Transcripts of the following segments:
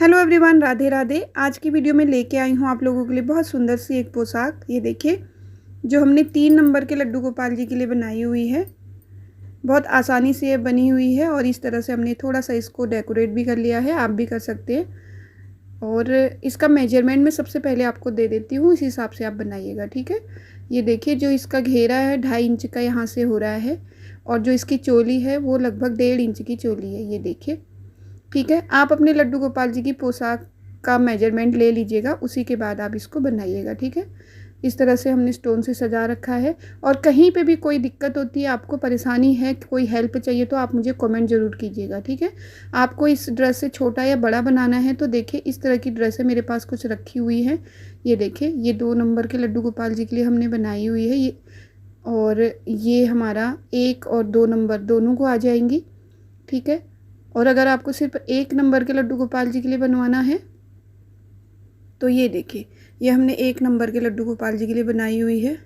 Hello everyone, Radhe Radhe. आज की video में लेके आई हूँ आप लोगों के लिए बहुत सुंदर सी एक पोशाक। ये देखिए, जो हमने 3 नंबर के लड्डू गोपाल जी के लिए बनाई हुई है। बहुत आसानी से ये बनी हुई है और इस तरह से हमने थोड़ा सा इसको डेकोरेट भी कर लिया है। आप भी कर सकते हैं। और इसका मेजरमेंट मैं सबसे पहले आपको दे देती हूँ, इस हिसाब से आप बनाइएगा, ठीक है। ये देखिए, जो इसका घेरा है 2.5 इंच का यहाँ से हो रहा है और जो इसकी चोली है वो लगभग 1.5 इंच की चोली है। ये देखिए, ठीक है। आप अपने लड्डू गोपाल जी की पोशाक का मेजरमेंट ले लीजिएगा, उसी के बाद आप इसको बनाइएगा, ठीक है। इस तरह से हमने स्टोन से सजा रखा है। और कहीं पे भी कोई दिक्कत होती है, आपको परेशानी है, कोई हेल्प चाहिए तो आप मुझे कमेंट ज़रूर कीजिएगा, ठीक है। आपको इस ड्रेस से छोटा या बड़ा बनाना है तो देखिए, इस तरह की ड्रेसें मेरे पास कुछ रखी हुई हैं। ये देखिए, ये 2 नंबर के लड्डू गोपाल जी के लिए हमने बनाई हुई है ये। और ये हमारा 1 और 2 नंबर दोनों को आ जाएंगी, ठीक है। और अगर आपको सिर्फ 1 नंबर के लड्डू गोपाल जी के लिए बनवाना है तो ये देखिए, ये हमने 1 नंबर के लड्डू गोपाल जी के लिए बनाई हुई है।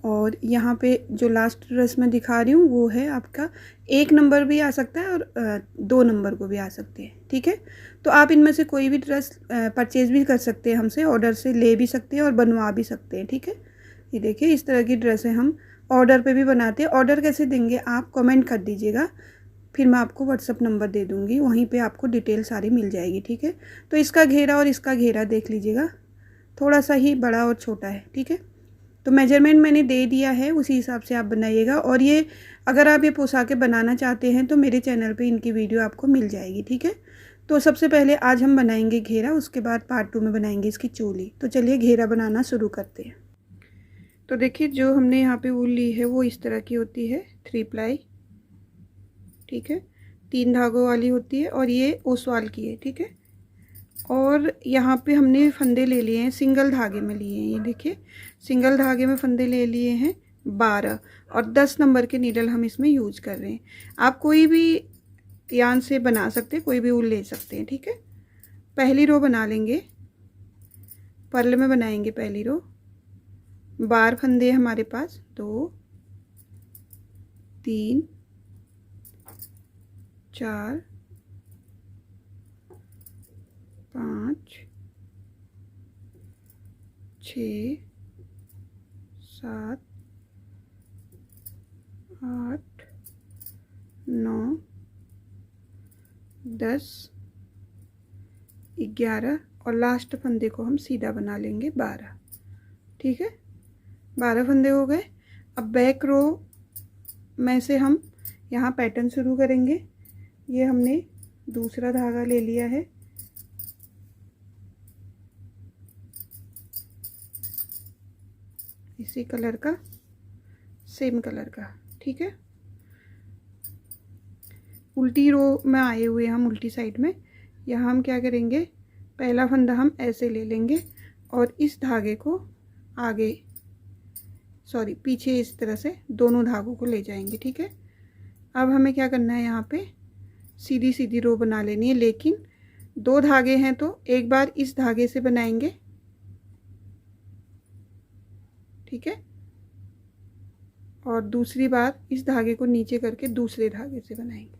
और यहाँ पे जो लास्ट ड्रेस मैं दिखा रही हूँ वो है आपका 1 नंबर भी आ सकता है और 2 नंबर को भी आ सकते हैं, ठीक है। तो आप इनमें से कोई भी ड्रेस परचेज़ भी कर सकते हैं, हमसे ऑर्डर से ले भी सकते हैं और बनवा भी सकते हैं, ठीक है। ये देखिए, इस तरह की ड्रेसें हम ऑर्डर पे भी बनाते हैं। ऑर्डर कैसे देंगे आप कमेंट कर दीजिएगा, फिर मैं आपको व्हाट्सअप नंबर दे दूँगी, वहीं पे आपको डिटेल सारी मिल जाएगी, ठीक है। तो इसका घेरा और इसका घेरा देख लीजिएगा, थोड़ा सा ही बड़ा और छोटा है, ठीक है। तो मेजरमेंट मैंने दे दिया है, उसी हिसाब से आप बनाइएगा। और ये अगर आप ये पोशाकें बनाना चाहते हैं तो मेरे चैनल पे इनकी वीडियो आपको मिल जाएगी, ठीक है। तो सबसे पहले आज हम बनाएंगे घेरा, उसके बाद पार्ट 2 में बनाएंगे इसकी चोली। तो चलिए घेरा बनाना शुरू करते हैं। तो देखिए, जो हमने यहाँ पे ऊन ली है वो इस तरह की होती है, 3 प्लाई, ठीक है। 3 धागों वाली होती है और ये ओसवाल की है, ठीक है। और यहाँ पे हमने फंदे ले लिए हैं, सिंगल धागे में लिए हैं। ये देखिए, सिंगल धागे में फंदे ले लिए हैं 12 और 10 नंबर के नीडल हम इसमें यूज कर रहे हैं। आप कोई भी यान से बना सकते हैं, कोई भी ऊन ले सकते हैं, ठीक है। पहली रो बना लेंगे, पर्ल में बनाएंगे पहली रो। बार फंदे हमारे पास 2 3 4 5 6 7 8 9 10 11 और लास्ट फंदे को हम सीधा बना लेंगे 12, ठीक है। 12 फंदे हो गए। अब बैक रो में से हम यहाँ पैटर्न शुरू करेंगे। ये हमने दूसरा धागा ले लिया है, इसी कलर का, सेम कलर का, ठीक है। उल्टी रो में आए हुए हम उल्टी साइड में, यहाँ हम क्या करेंगे, पहला फंदा हम ऐसे ले लेंगे और इस धागे को आगे, सॉरी पीछे, इस तरह से दोनों धागों को ले जाएंगे, ठीक है। अब हमें क्या करना है, यहाँ पे सीधी सीधी रो बना लेनी है, लेकिन 2 धागे हैं तो एक बार इस धागे से बनाएंगे, ठीक है। और दूसरी बार इस धागे को नीचे करके दूसरे धागे से बनाएंगे।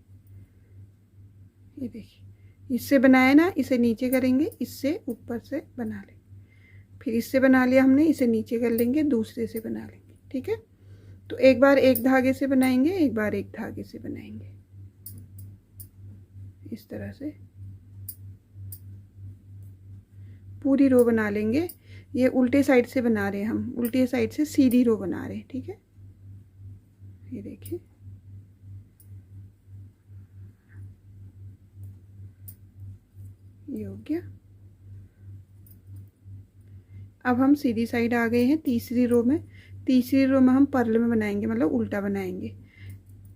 ये देखिए, इससे बनाया ना, इसे नीचे करेंगे, इससे ऊपर से बना लेंगे, फिर इससे बना लिया हमने, इसे नीचे कर लेंगे, दूसरे से बना लेंगे, ठीक है। तो एक बार एक धागे से बनाएंगे, एक बार एक धागे से बनाएंगे, इस तरह से पूरी रो बना लेंगे। ये उल्टे साइड से बना रहे हैं हम, उल्टे साइड से सीधी रो बना रहे हैं, ठीक है। ये देखिए, ये हो गया। अब हम सीधी साइड आ गए हैं तीसरी रो में। तीसरी रो में हम पर्ल में बनाएंगे, मतलब उल्टा बनाएंगे।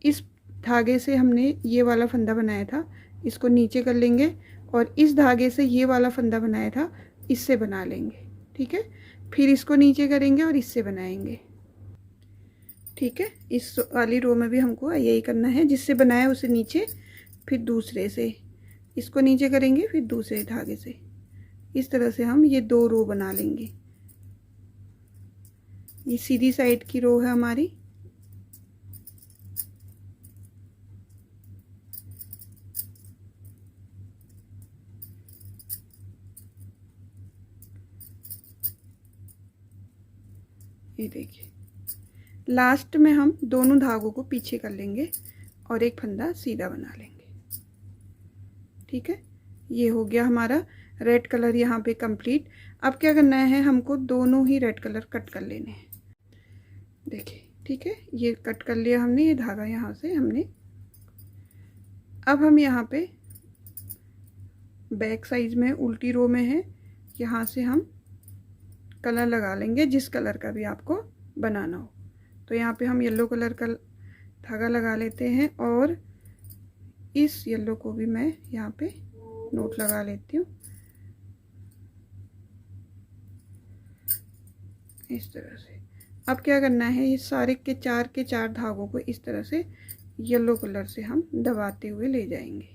इस धागे से हमने ये वाला फंदा बनाया था, इसको नीचे कर लेंगे और इस धागे से ये वाला फंदा बनाया था, इससे बना लेंगे, ठीक है। फिर इसको नीचे करेंगे और इससे बनाएंगे, ठीक है। इस वाली रो में भी हमको यही करना है, जिससे बनाया उसे नीचे, फिर दूसरे से इसको नीचे करेंगे, फिर दूसरे धागे से, इस तरह से हम ये 2 रो बना लेंगे। ये सीधी साइड की रो है हमारी। ये देखिए, लास्ट में हम दोनों धागों को पीछे कर लेंगे और एक फंदा सीधा बना लेंगे। ठीक है, ये हो गया हमारा रेड कलर यहाँ पे कंप्लीट। अब क्या करना है, हमको दोनों ही रेड कलर कट कर लेने हैं। देखिए, ठीक है, ये कट कर लिया हमने, ये धागा यहाँ से हमने। अब हम यहाँ पे बैक साइड में उल्टी रो में है, यहाँ से हम कलर लगा लेंगे, जिस कलर का भी आपको बनाना हो। तो यहाँ पे हम येलो कलर का धागा लगा लेते हैं और इस येलो को भी मैं यहाँ पे नोट लगा लेती हूँ इस तरह से। अब क्या करना है, ये सारे के चार धागों को इस तरह से येलो कलर से हम दबाते हुए ले जाएंगे।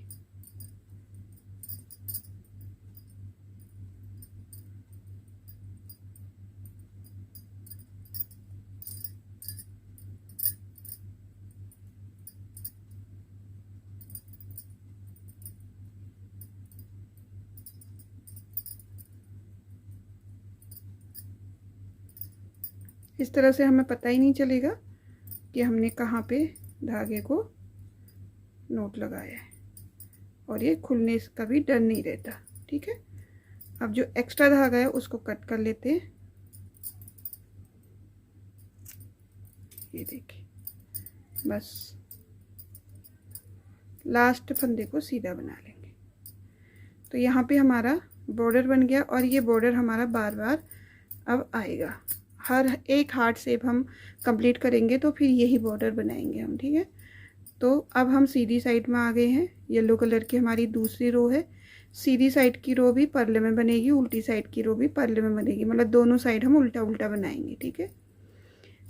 इस तरह से हमें पता ही नहीं चलेगा कि हमने कहाँ पे धागे को नोट लगाया है, और ये खुलने का भी डर नहीं रहता। ठीक है, अब जो एक्स्ट्रा धागा है उसको कट कर लेते हैं। ये देखिए, बस लास्ट फंदे को सीधा बना लेंगे। तो यहाँ पे हमारा बॉर्डर बन गया, और ये बॉर्डर हमारा बार बार अब आएगा। हर एक हार्ट शेप हम कंप्लीट करेंगे तो फिर यही बॉर्डर बनाएंगे हम। ठीक है, तो अब हम सीधी साइड में आ गए हैं। येलो कलर की हमारी दूसरी रो है। सीधी साइड की रो भी परले में बनेगी, उल्टी साइड की रो भी परले में बनेगी, मतलब दोनों साइड हम उल्टा उल्टा बनाएंगे। ठीक है,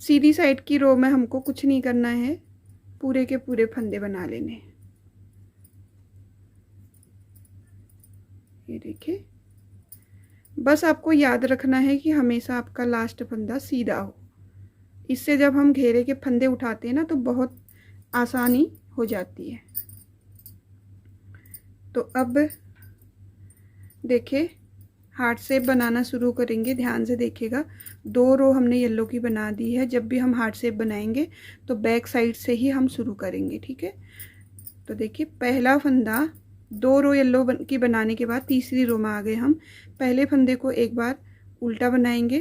सीधी साइड की रो में हमको कुछ नहीं करना है, पूरे के पूरे फंदे बना लेने हैं। ये देखिए, बस आपको याद रखना है कि हमेशा आपका लास्ट फंदा सीधा हो। इससे जब हम घेरे के फंदे उठाते हैं ना तो बहुत आसानी हो जाती है। तो अब देखिए, हार्ट शेप बनाना शुरू करेंगे। ध्यान से देखिएगा, 2 रो हमने येलो की बना दी है। जब भी हम हार्ट शेप बनाएंगे तो बैक साइड से ही हम शुरू करेंगे। ठीक है, तो देखिए, पहला फंदा 2 रो येलो की बनाने के बाद तीसरी रो में आ गए हम। पहले फंदे को एक बार उल्टा बनाएंगे,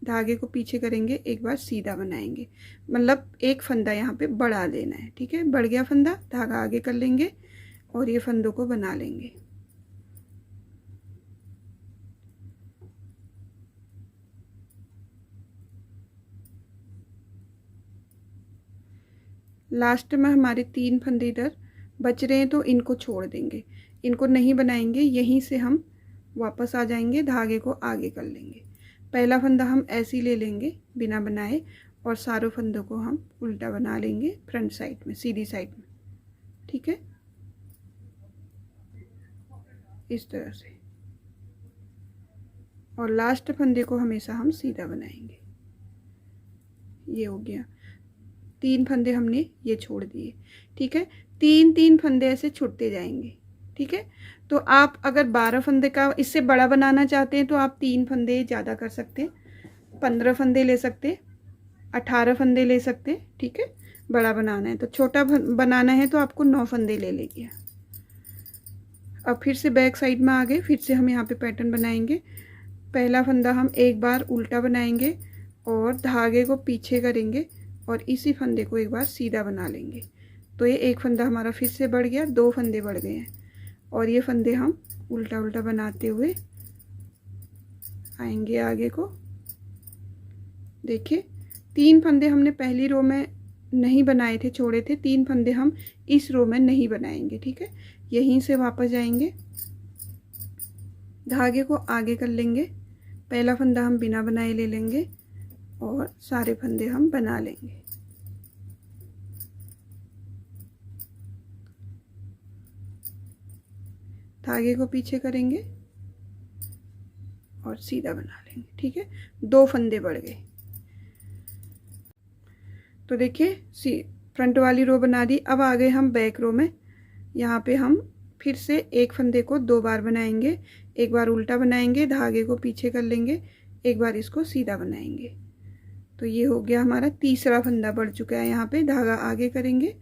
धागे को पीछे करेंगे, एक बार सीधा बनाएंगे, मतलब एक फंदा यहाँ पे बढ़ा लेना है। ठीक है, बढ़ गया फंदा, धागा आगे कर लेंगे और ये फंदों को बना लेंगे। लास्ट में हमारे 3 फंदे इधर बच रहे हैं तो इनको छोड़ देंगे, इनको नहीं बनाएंगे। यहीं से हम वापस आ जाएंगे, धागे को आगे कर लेंगे। पहला फंदा हम ऐसे ही ले लेंगे बिना बनाए, और सारों फंदों को हम उल्टा बना लेंगे फ्रंट साइड में, सीधी साइड में। ठीक है, इस तरह से, और लास्ट फंदे को हमेशा हम सीधा बनाएंगे। ये हो गया, 3 फंदे हमने ये छोड़ दिए। ठीक है, 3 फंदे ऐसे छुटते जाएंगे। ठीक है, तो आप अगर 12 फंदे का इससे बड़ा बनाना चाहते हैं तो आप 3 फंदे ज़्यादा कर सकते हैं, 15 फंदे ले सकते हैं, 18 फंदे ले सकते हैं। ठीक है, बड़ा बनाना है तो, छोटा बनाना है तो आपको 9 फंदे ले लेंगे। अब फिर से बैक साइड में आ गए, फिर से हम यहाँ पे पैटर्न बनाएंगे। पहला फंदा हम एक बार उल्टा बनाएंगे और धागे को पीछे करेंगे और इसी फंदे को एक बार सीधा बना लेंगे। तो ये एक फंदा हमारा फिर से बढ़ गया, 2 फंदे बढ़ गए हैं, और ये फंदे हम उल्टा उल्टा बनाते हुए आएंगे आगे को। देखिए, 3 फंदे हमने पहली रो में नहीं बनाए थे, छोड़े थे। 3 फंदे हम इस रो में नहीं बनाएंगे। ठीक है, यहीं से वापस जाएंगे, धागे को आगे कर लेंगे, पहला फंदा हम बिना बनाए ले लेंगे और सारे फंदे हम बना लेंगे। धागे को पीछे करेंगे और सीधा बना लेंगे। ठीक है, 2 फंदे बढ़ गए। तो देखिए, फ्रंट वाली रो बना दी। अब आ गए हम बैक रो में। यहाँ पे हम फिर से एक फंदे को 2 बार बनाएंगे, एक बार उल्टा बनाएंगे, धागे को पीछे कर लेंगे, एक बार इसको सीधा बनाएंगे। तो ये हो गया हमारा तीसरा फंदा बढ़ चुका है। यहाँ पे धागा आगे करेंगे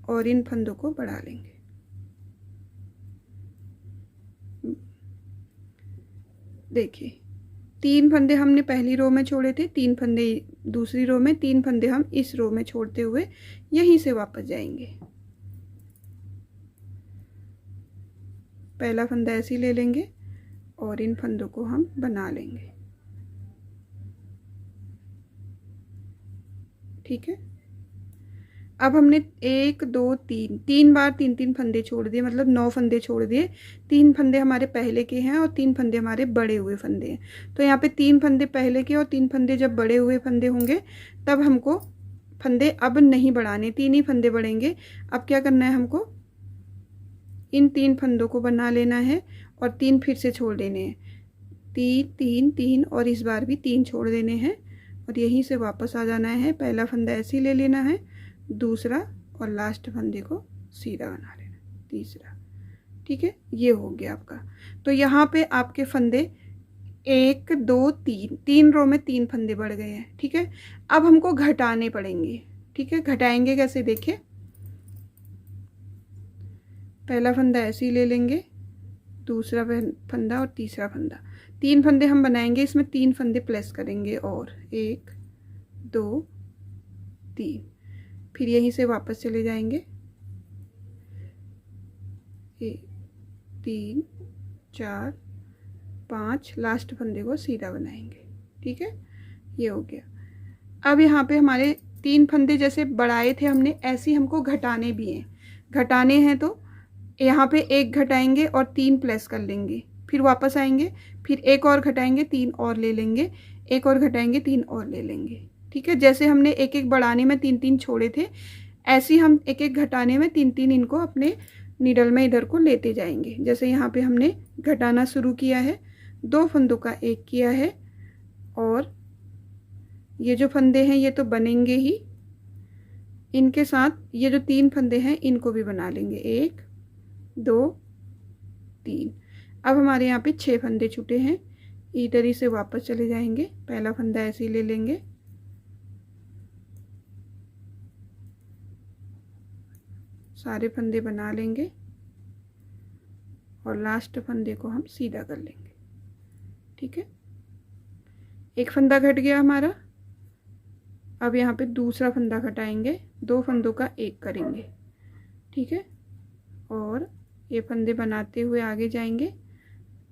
और इन फंदों को बढ़ा लेंगे। देखिए 3 फंदे हमने पहली रो में छोड़े थे, 3 फंदे दूसरी रो में, 3 फंदे हम इस रो में छोड़ते हुए यहीं से वापस जाएंगे। पहला फंदा ऐसे ही ले लेंगे और इन फंदों को हम बना लेंगे। ठीक है, अब हमने 1 2 3 बार 3 फंदे छोड़ दिए, मतलब 9 फंदे छोड़ दिए। 3 फंदे हमारे पहले के हैं और 3 फंदे हमारे बड़े हुए फंदे हैं। तो यहाँ पे 3 फंदे पहले के और 3 फंदे जब बड़े हुए फंदे होंगे तब हमको फंदे अब नहीं बढ़ाने, 3 ही फंदे बढ़ेंगे। अब क्या करना है, हमको इन 3 फंदों को बना लेना है और 3 फिर से छोड़ देने हैं। 3 3 3 और इस बार भी 3 छोड़ देने हैं और यहीं से वापस आ जाना है। पहला फंदा ऐसे ही ले लेना है, दूसरा और लास्ट फंदे को सीधा बना लेना, तीसरा। ठीक है, ये हो गया आपका। तो यहाँ पे आपके फंदे 1 2 3 रो में 3 फंदे बढ़ गए हैं। ठीक है, अब हमको घटाने पड़ेंगे। ठीक है, घटाएंगे कैसे, देखिए पहला फंदा ऐसे ही ले लेंगे, दूसरा फंदा और तीसरा फंदा। 3 फंदे हम बनाएंगे, इसमें 3 फंदे प्लस करेंगे और 1 2 3, फिर यहीं से वापस चले जाएंगे। 1 3 4 5, लास्ट फंदे को सीधा बनाएंगे। ठीक है, ये हो गया। अब यहाँ पे हमारे 3 फंदे जैसे बढ़ाए थे हमने, ऐसे हमको घटाने भी हैं। घटाने हैं तो यहाँ पे 1 घटाएंगे और 3 प्लस कर लेंगे, फिर वापस आएंगे, फिर 1 और घटाएंगे, 3 और ले लेंगे, 1 और घटाएंगे, 3 और ले लेंगे। ठीक है, जैसे हमने 1 बढ़ाने में 3 छोड़े थे, ऐसे ही हम 1 घटाने में 3 इनको अपने नीडल में इधर को लेते जाएंगे। जैसे यहाँ पे हमने घटाना शुरू किया है, 2 फंदों का 1 किया है और ये जो फंदे हैं ये तो बनेंगे ही, इनके साथ ये जो 3 फंदे हैं इनको भी बना लेंगे। 1 2 3। अब हमारे यहाँ पे 6 फंदे छूटे हैं, इधर ही से वापस चले जाएंगे। पहला फंदा ऐसे ही ले लेंगे, सारे फंदे बना लेंगे और लास्ट फंदे को हम सीधा कर लेंगे। ठीक है, 1 फंदा घट गया हमारा। अब यहाँ पे दूसरा फंदा घटाएंगे, 2 फंदों का 1 करेंगे। ठीक है, और ये फंदे बनाते हुए आगे जाएंगे।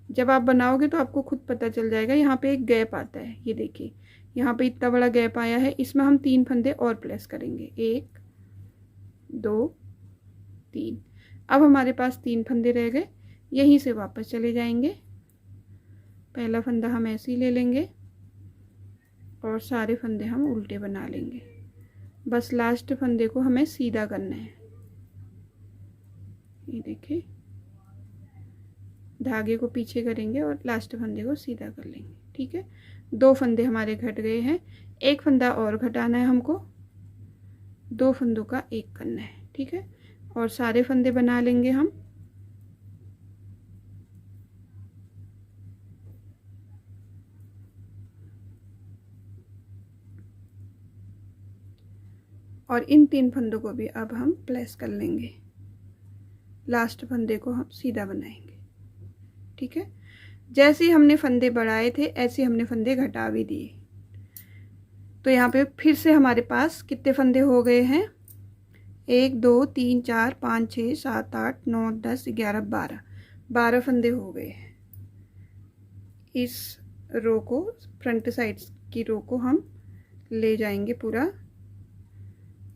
जब आप बनाओगे तो आपको खुद पता चल जाएगा, यहाँ पे एक गैप आता है, ये देखिए यहाँ पे इतना बड़ा गैप आया है, इसमें हम 3 फंदे और प्लस करेंगे। 1 2 3। अब हमारे पास 3 फंदे रह गए, यहीं से वापस चले जाएंगे। पहला फंदा हम ऐसे ही ले लेंगे और सारे फंदे हम उल्टे बना लेंगे। बस लास्ट फंदे को हमें सीधा करना है। ये देखिए, धागे को पीछे करेंगे और लास्ट फंदे को सीधा कर लेंगे। ठीक है, 2 फंदे हमारे घट गए हैं, 1 फंदा और घटाना है हमको, 2 फंदों का 1 करना है। ठीक है, और सारे फंदे बना लेंगे हम। और इन 3 फंदों को भी अब हम प्लस कर लेंगे, लास्ट फंदे को हम सीधा बनाएंगे। ठीक है, जैसे ही हमने फंदे बढ़ाए थे ऐसे हमने फंदे घटा भी दिए। तो यहाँ पे फिर से हमारे पास कितने फंदे हो गए हैं, 1 2 3 4 5 6 7 8 9 10 11 12 फंदे हो गए हैं। इस रो को, फ्रंट साइड की रो को हम ले जाएंगे पूरा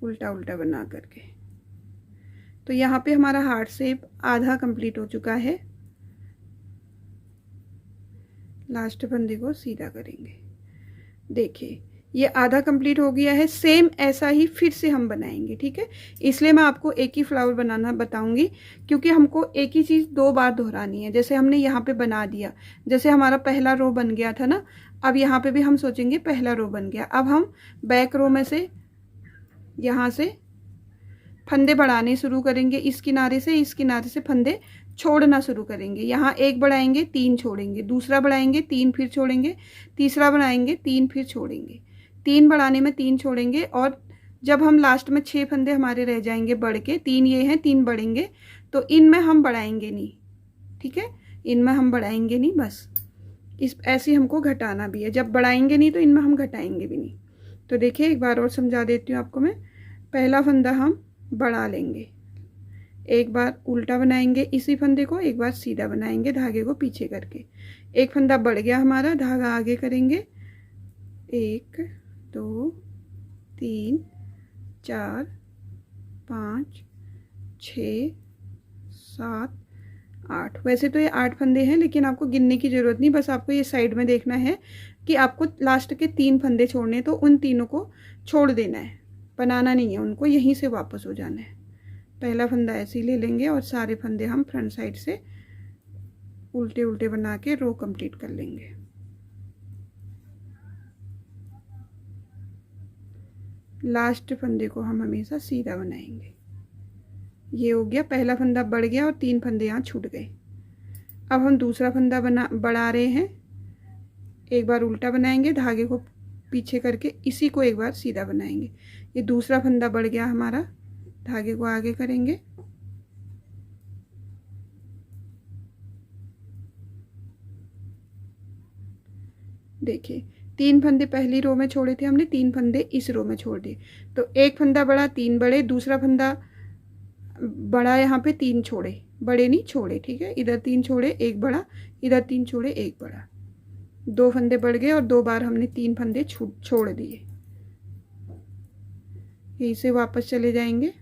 उल्टा उल्टा बना करके। तो यहाँ पे हमारा हार्ट शेप आधा कंप्लीट हो चुका है। लास्ट फंदे को सीधा करेंगे। देखिए ये आधा कंप्लीट हो गया है। सेम ऐसा ही फिर से हम बनाएंगे। ठीक है, इसलिए मैं आपको एक ही फ्लावर बनाना बताऊंगी, क्योंकि हमको एक ही चीज़ 2 बार दोहरानी है। जैसे हमने यहाँ पे बना दिया, जैसे हमारा पहला रो बन गया था ना, अब यहाँ पे भी हम सोचेंगे पहला रो बन गया। अब हम बैक रो में से यहाँ से फंदे बढ़ाने शुरू करेंगे। इस किनारे से इस किनारे से फंदे छोड़ना शुरू करेंगे। यहाँ 1 बढ़ाएंगे, 3 छोड़ेंगे, दूसरा बढ़ाएंगे, 3 फिर छोड़ेंगे, तीसरा बढ़ाएंगे, 3 फिर छोड़ेंगे, 3 बढ़ाने में 3 छोड़ेंगे, और जब हम लास्ट में 6 फंदे हमारे रह जाएंगे बढ़ के, 3 ये हैं, 3 बढ़ेंगे, तो इनमें हम बढ़ाएंगे नहीं, ठीक है, इनमें हम बढ़ाएंगे नहीं, बस इस ऐसे हमको घटाना भी है। जब बढ़ाएंगे नहीं तो इनमें हम घटाएंगे भी नहीं। तो देखिए एक बार और समझा देती हूँ आपको मैं। पहला फंदा हम बढ़ा लेंगे, एक बार उल्टा बनाएंगे इसी फंदे को, एक बार सीधा बनाएंगे धागे को पीछे करके। एक फंदा बढ़ गया हमारा, धागा आगे करेंगे, 1 2 3 4 5 6 7 8। वैसे तो ये 8 फंदे हैं, लेकिन आपको गिनने की ज़रूरत नहीं, बस आपको ये साइड में देखना है कि आपको लास्ट के 3 फंदे छोड़ने, तो उन तीनों को छोड़ देना है, बनाना नहीं है उनको, यहीं से वापस हो जाना है। पहला फंदा ऐसे ही ले लेंगे और सारे फंदे हम फ्रंट साइड से उल्टे उल्टे बना के रो कंप्लीट कर लेंगे। लास्ट फंदे को हम हमेशा सीधा बनाएंगे। ये हो गया, पहला फंदा बढ़ गया और 3 फंदे यहाँ छूट गए। अब हम दूसरा फंदा बढ़ा रहे हैं, एक बार उल्टा बनाएंगे धागे को पीछे करके, इसी को एक बार सीधा बनाएंगे। ये दूसरा फंदा बढ़ गया हमारा, धागे को आगे करेंगे, देखिए 3 फंदे पहली रो में छोड़े थे हमने, 3 फंदे इस रो में छोड़ दिए, तो एक फंदा बढ़ा, 3 बड़े, दूसरा फंदा बड़ा, यहाँ पे 3 छोड़े, बड़े नहीं छोड़े, ठीक है, इधर 3 छोड़े, एक बड़ा, इधर 3 छोड़े, एक बड़ा, 2 फंदे बढ़ गए और 2 बार हमने 3 फंदे छोड़ दिए। यहीं से वापस चले जाएंगे,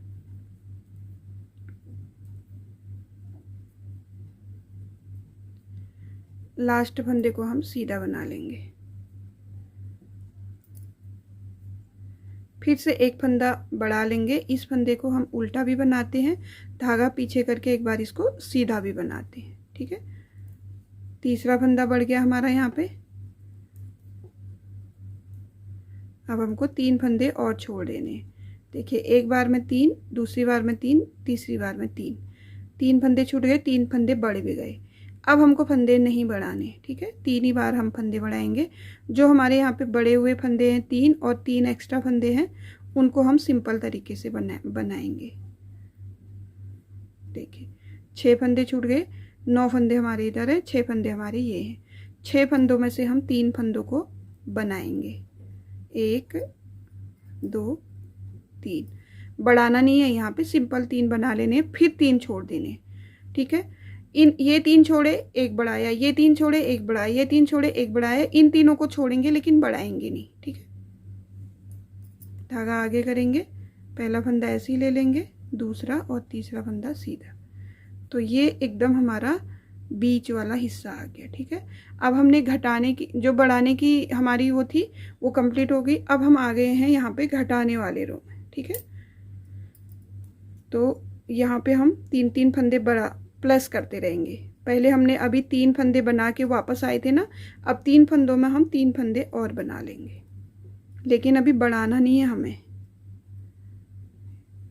लास्ट फंदे को हम सीधा बना लेंगे। फिर से एक फंदा बढ़ा लेंगे, इस फंदे को हम उल्टा भी बनाते हैं, धागा पीछे करके एक बार इसको सीधा भी बनाते हैं, ठीक है। तीसरा फंदा बढ़ गया हमारा यहाँ पे। अब हमको 3 फंदे और छोड़ देने हैं। देखिए एक बार में 3, दूसरी बार में 3, तीसरी बार में 3, 3 फंदे छूट गए, 3 फंदे बढ़ भी गए। अब हमको फंदे नहीं बढ़ाने, ठीक है, 3 ही बार हम फंदे बढ़ाएंगे। जो हमारे यहाँ पे बड़े हुए फंदे हैं 3 और 3 एक्स्ट्रा फंदे हैं, उनको हम सिंपल तरीके से बनाएंगे। देखिए 6 फंदे छूट गए, 9 फंदे हमारे इधर है, 6 फंदे हमारे ये हैं। 6 फंदों में से हम 3 फंदों को बनाएंगे, 1 2 3। बढ़ाना नहीं है यहाँ पे, सिंपल 3 बना लेने, फिर 3 छोड़ देने, ठीक है। ये 3 छोड़े, एक बढ़ाया, ये 3 छोड़े, एक बढ़ाया, ये 3 छोड़े, एक बढ़ाया, इन तीनों को छोड़ेंगे लेकिन बढ़ाएंगे नहीं, ठीक है। धागा आगे करेंगे, पहला फंदा ऐसे ही ले लेंगे, दूसरा और तीसरा फंदा सीधा, तो ये एकदम हमारा बीच वाला हिस्सा आ गया, ठीक है। अब हमने घटाने की, जो बढ़ाने की हमारी वो थी, वो कंप्लीट हो गई। अब हम आ गए हैं यहाँ पे घटाने वाले रो में, ठीक है। तो यहाँ पे हम 3-3 फंदे प्लस करते रहेंगे। पहले हमने अभी 3 फंदे बना के वापस आए थे ना, अब 3 फंदों में हम 3 फंदे और बना लेंगे, लेकिन अभी बढ़ाना नहीं है हमें।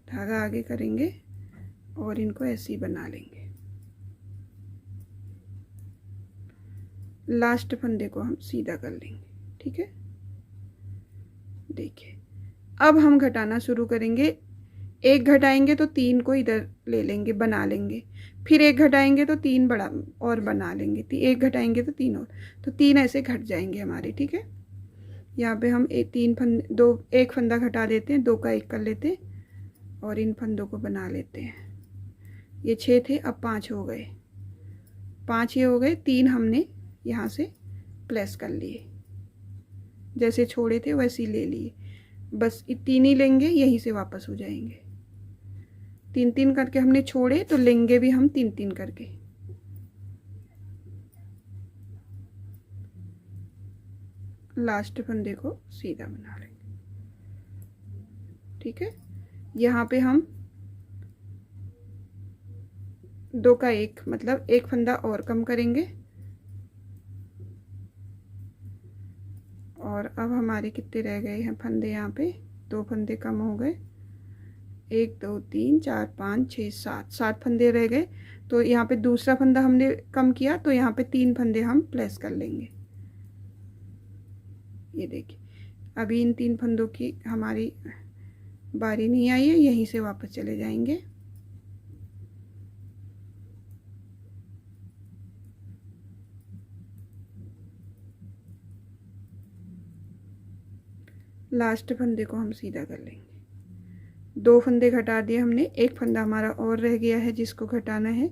धागा आगे करेंगे और इनको ऐसे ही बना लेंगे। लास्ट फंदे को हम सीधा कर लेंगे, ठीक है। देखिए अब हम घटाना शुरू करेंगे। एक घटाएंगे तो 3 को इधर ले लेंगे, बना लेंगे, फिर एक घटाएंगे तो 3 बड़ा और बना लेंगे, एक घटाएंगे तो 3 और, तो 3 ऐसे घट जाएंगे हमारे, ठीक है। यहाँ पे हम एक फंदा घटा देते हैं, 2 का 1 कर लेते हैं और इन फंदों को बना लेते हैं। ये 6 थे, अब 5 हो गए, 5 ये हो गए, 3 हमने यहाँ से प्लस कर लिए, जैसे छोड़े थे वैसे ही ले लिए, बस 3 ही लेंगे, यहीं से वापस हो जाएंगे। 3-3 करके हमने छोड़े, तो लेंगे भी हम 3-3 करके। लास्ट फंदे को सीधा बना लेंगे, ठीक है। यहाँ पे हम 2 का 1 मतलब एक फंदा और कम करेंगे, और अब हमारे कितने रह गए हैं फंदे, यहाँ पे 2 फंदे कम हो गए, 1 2 3 4 5 6 7 फंदे रह गए। तो यहाँ पे दूसरा फंदा हमने कम किया, तो यहाँ पे 3 फंदे हम प्लस कर लेंगे। ये देखिए अभी इन 3 फंदों की हमारी बारी नहीं आई है, यहीं से वापस चले जाएंगे। लास्ट फंदे को हम सीधा कर लेंगे। 2 फंदे घटा दिए हमने, एक फंदा हमारा और रह गया है जिसको घटाना है,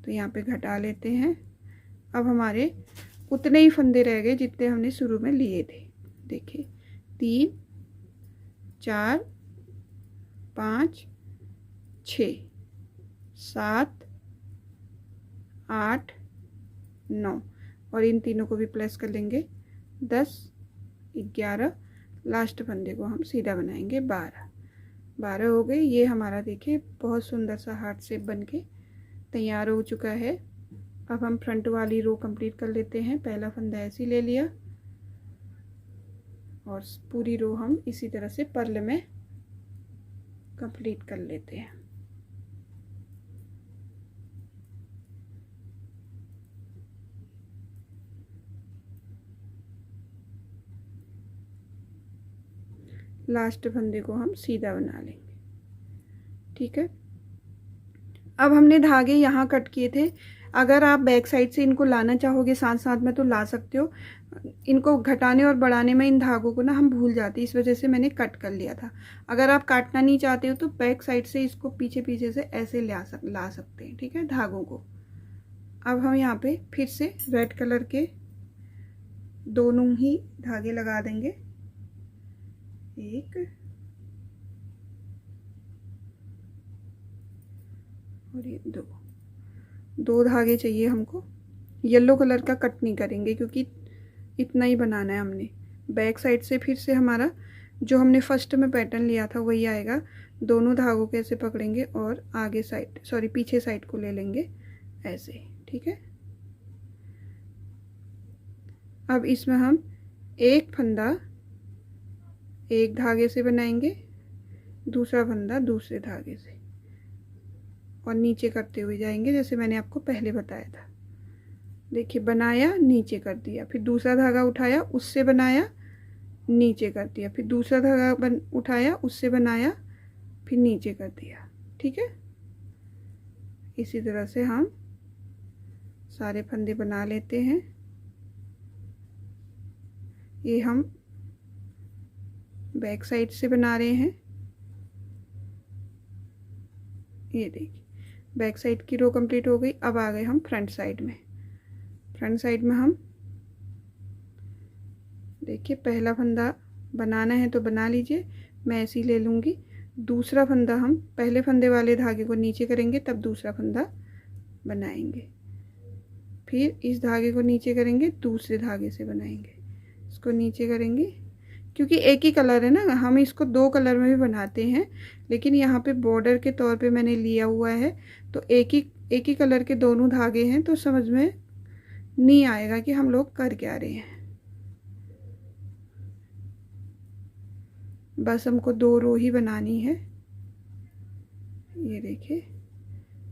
तो यहाँ पे घटा लेते हैं। अब हमारे उतने ही फंदे रह गए जितने हमने शुरू में लिए थे। देखिए 3 4 5 6 7 8 9 और इन तीनों को भी प्लस कर लेंगे 10 11। लास्ट फंदे को हम सीधा बनाएंगे 12 हो गए। ये हमारा देखिए बहुत सुंदर सा हार्ट शेप बनके तैयार हो चुका है। अब हम फ्रंट वाली रो कंप्लीट कर लेते हैं। पहला फंदा ऐसे ले लिया और पूरी रो हम इसी तरह से पर्ल में कंप्लीट कर लेते हैं। लास्ट फंदे को हम सीधा बना लेंगे। ठीक है, अब हमने धागे यहाँ कट किए थे। अगर आप बैक साइड से इनको लाना चाहोगे साथ साथ में तो ला सकते हो। इनको घटाने और बढ़ाने में इन धागों को ना हम भूल जाते हैं, इस वजह से मैंने कट कर लिया था। अगर आप काटना नहीं चाहते हो तो बैक साइड से इसको पीछे पीछे से ऐसे ला सकते हैं। ठीक है, धागों को। अब हम यहाँ पे फिर से रेड कलर के दोनों ही धागे लगा देंगे। 1 और ये 2 धागे चाहिए हमको। येलो कलर का कट नहीं करेंगे क्योंकि इतना ही बनाना है हमने। बैक साइड से फिर से हमारा जो हमने फर्स्ट में पैटर्न लिया था वही आएगा। दोनों धागों को ऐसे पकड़ेंगे और आगे साइड पीछे साइड को ले लेंगे ऐसे। ठीक है, अब इसमें हम एक फंदा एक धागे से बनाएंगे, दूसरा फंदा दूसरे धागे से, और नीचे करते हुए जाएंगे जैसे मैंने आपको पहले बताया था। देखिए बनाया, नीचे कर दिया, फिर दूसरा धागा उठाया, उससे बनाया, नीचे कर दिया, फिर दूसरा धागा उठाया, उससे बनाया, फिर नीचे कर दिया। ठीक है, इसी तरह से हम सारे फंदे बना लेते हैं। ये हम बैक साइड से बना रहे हैं। ये देखिए बैक साइड की रो कंप्लीट हो गई। अब आ गए हम फ्रंट साइड में। फ्रंट साइड में हम देखिए पहला फंदा बनाना है तो बना लीजिए, मैं ऐसे ही ले लूँगी। दूसरा फंदा हम पहले फंदे वाले धागे को नीचे करेंगे तब दूसरा फंदा बनाएंगे, फिर इस धागे को नीचे करेंगे, दूसरे धागे से बनाएंगे, इसको नीचे करेंगे। क्योंकि एक ही कलर है ना, हम इसको 2 कलर में भी बनाते हैं, लेकिन यहाँ पे बॉर्डर के तौर पे मैंने लिया हुआ है तो एक ही कलर के दोनों धागे हैं तो समझ में नहीं आएगा कि हम लोग कर क्या रहे हैं। बस हमको 2 रो ही बनानी है। ये देखिए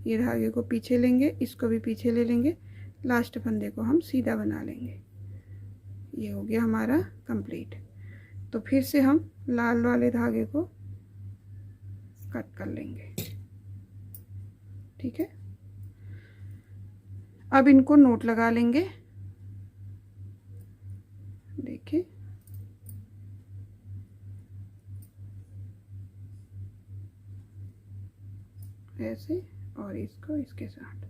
ये धागे को पीछे लेंगे, इसको भी पीछे ले लेंगे, लास्ट फंदे को हम सीधा बना लेंगे। ये हो गया हमारा कंप्लीट। तो फिर से हम लाल वाले धागे को कट कर लेंगे। ठीक है, अब इनको नोट लगा लेंगे। देखिए ऐसे, और इसको इसके साथ।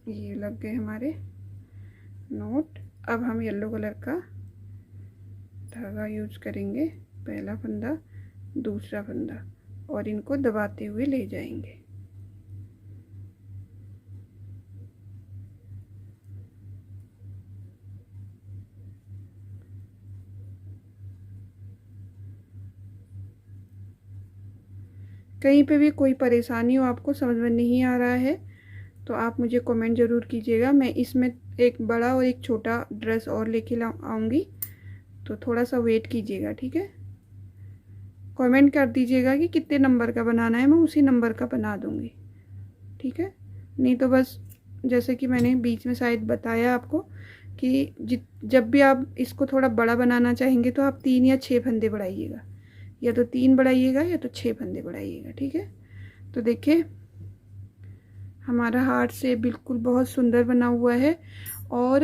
ये लग गए हमारे नोट। अब हम येलो कलर का धागा यूज करेंगे, पहला फंदा दूसरा फंदा, और इनको दबाते हुए ले जाएंगे। कहीं पे भी कोई परेशानी हो, आपको समझ में नहीं आ रहा है तो आप मुझे कमेंट ज़रूर कीजिएगा। मैं इसमें एक बड़ा और एक छोटा ड्रेस और लेके आऊँगी, तो थोड़ा सा वेट कीजिएगा। ठीक है, कमेंट कर दीजिएगा कि कितने नंबर का बनाना है, मैं उसी नंबर का बना दूँगी। ठीक है, नहीं तो बस जैसे कि मैंने बीच में शायद बताया आपको कि जब भी आप इसको थोड़ा बड़ा बनाना चाहेंगे तो आप 3 या 6 फंदे बढ़ाइएगा, या तो 3 बढ़ाइएगा या तो 6 फंदे बढ़ाइएगा, ठीक है। तो देखिए हमारा हार्ट शेप बिल्कुल बहुत सुंदर बना हुआ है। और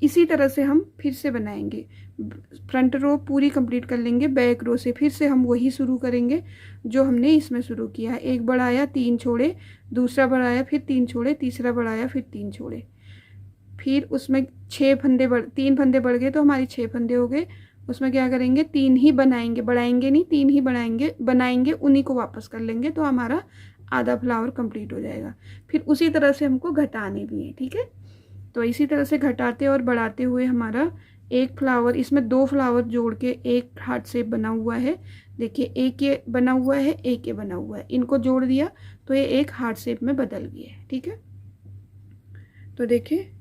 इसी तरह से हम फिर से बनाएंगे। फ्रंट रो पूरी कंप्लीट कर लेंगे, बैक रो से फिर से हम वही शुरू करेंगे जो हमने इसमें शुरू किया है। एक बढ़ाया 3 छोड़े, दूसरा बढ़ाया फिर 3 छोड़े, तीसरा बढ़ाया फिर 3 छोड़े, फिर उसमें 6 फंदे 3 फंदे बढ़ गए तो हमारी 6 फंदे हो गए। उसमें क्या करेंगे, 3 ही बनाएंगे, बढ़ाएंगे नहीं, 3 ही बनाएंगे, उन्हीं को वापस कर लेंगे तो हमारा आधा फ्लावर कंप्लीट हो जाएगा। फिर उसी तरह से हमको घटाने भी है, ठीक है। तो इसी तरह से घटाते और बढ़ाते हुए हमारा एक फ्लावर, इसमें 2 फ्लावर जोड़ के एक हार्ट शेप बना हुआ है। देखिए एक ये बना हुआ है, एक ये बना हुआ है, इनको जोड़ दिया तो ये एक हार्ट शेप में बदल गया है, ठीक है। तो देखिए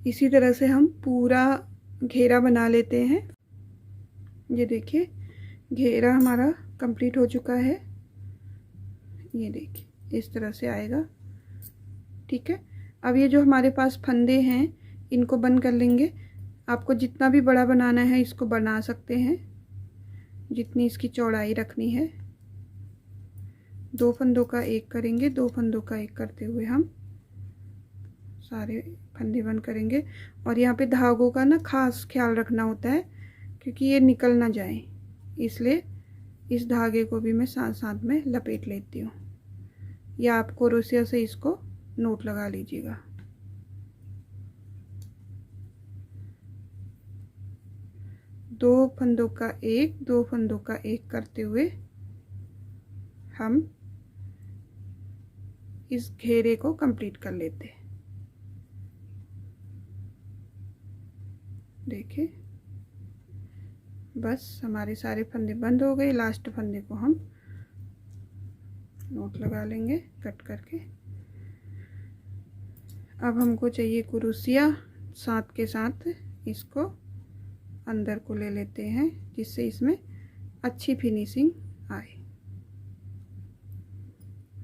इसी तरह से हम पूरा घेरा बना लेते हैं। ये देखिए घेरा हमारा कंप्लीट हो चुका है। ये देखिए इस तरह से आएगा, ठीक है। अब ये जो हमारे पास फंदे हैं इनको बंद कर लेंगे। आपको जितना भी बड़ा बनाना है इसको बना सकते हैं, जितनी इसकी चौड़ाई रखनी है। 2 फंदों का एक करेंगे, 2 फंदों का एक करते हुए हम सारे फंदे बंद करेंगे। और यहाँ पे धागों का ना खास ख्याल रखना होता है क्योंकि ये निकल ना जाए, इसलिए इस धागे को भी मैं साथ साथ में लपेट लेती हूँ, या आप क्रोशिया से इसको नोट लगा लीजिएगा। दो फंदों का एक, 2 फंदों का एक करते हुए हम इस घेरे को कंप्लीट कर लेते हैं। देखिए बस हमारे सारे फंदे बंद हो गए। लास्ट फंदे को हम नोट लगा लेंगे कट करके। अब हमको चाहिए क्रोशिया, साथ के साथ इसको अंदर को ले लेते हैं जिससे इसमें अच्छी फिनिशिंग आए।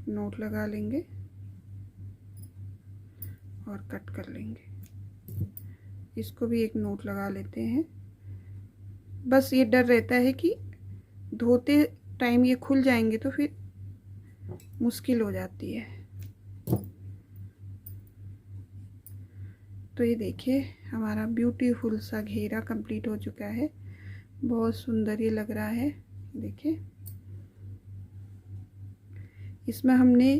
नोट लगा लेंगे और कट कर लेंगे। इसको भी एक नोट लगा लेते हैं। बस ये डर रहता है कि धोते टाइम ये खुल जाएंगे तो फिर मुश्किल हो जाती है। तो ये देखिए हमारा ब्यूटीफुल सा घेरा कंप्लीट हो चुका है। बहुत सुंदर ये लग रहा है। देखिए इसमें हमने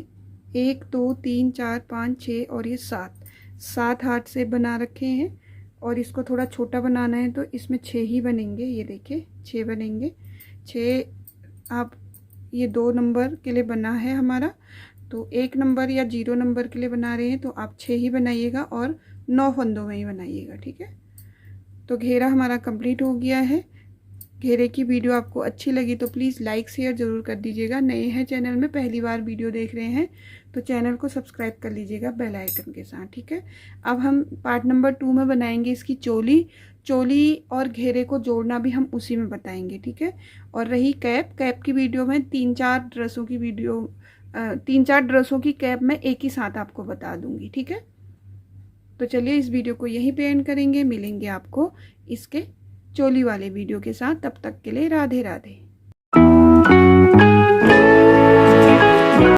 1 2 3 4 5 6 और ये 7 हार्ट शेप बना रखे हैं। और इसको थोड़ा छोटा बनाना है तो इसमें 6 ही बनेंगे। ये देखिए 6 बनेंगे। 6 आप ये 2 नंबर के लिए बना है हमारा, तो 1 नंबर या 0 नंबर के लिए बना रहे हैं तो आप 6 ही बनाइएगा और 9 फंदों में ही बनाइएगा, ठीक है। तो घेरा हमारा कंप्लीट हो गया है। घेरे की वीडियो आपको अच्छी लगी तो प्लीज़ लाइक शेयर ज़रूर कर दीजिएगा। नए हैं चैनल में, पहली बार वीडियो देख रहे हैं तो चैनल को सब्सक्राइब कर लीजिएगा बेल आइकन के साथ, ठीक है। अब हम पार्ट नंबर 2 में बनाएंगे इसकी चोली और घेरे को जोड़ना भी हम उसी में बताएंगे, ठीक है। और रही कैप की वीडियो में 3-4 ड्रेसों की कैप मैं एक ही साथ आपको बता दूंगी, ठीक है। तो चलिए इस वीडियो को यहीं पे एंड करेंगे। मिलेंगे आपको इसके चोली वाले वीडियो के साथ। तब तक के लिए राधे राधे।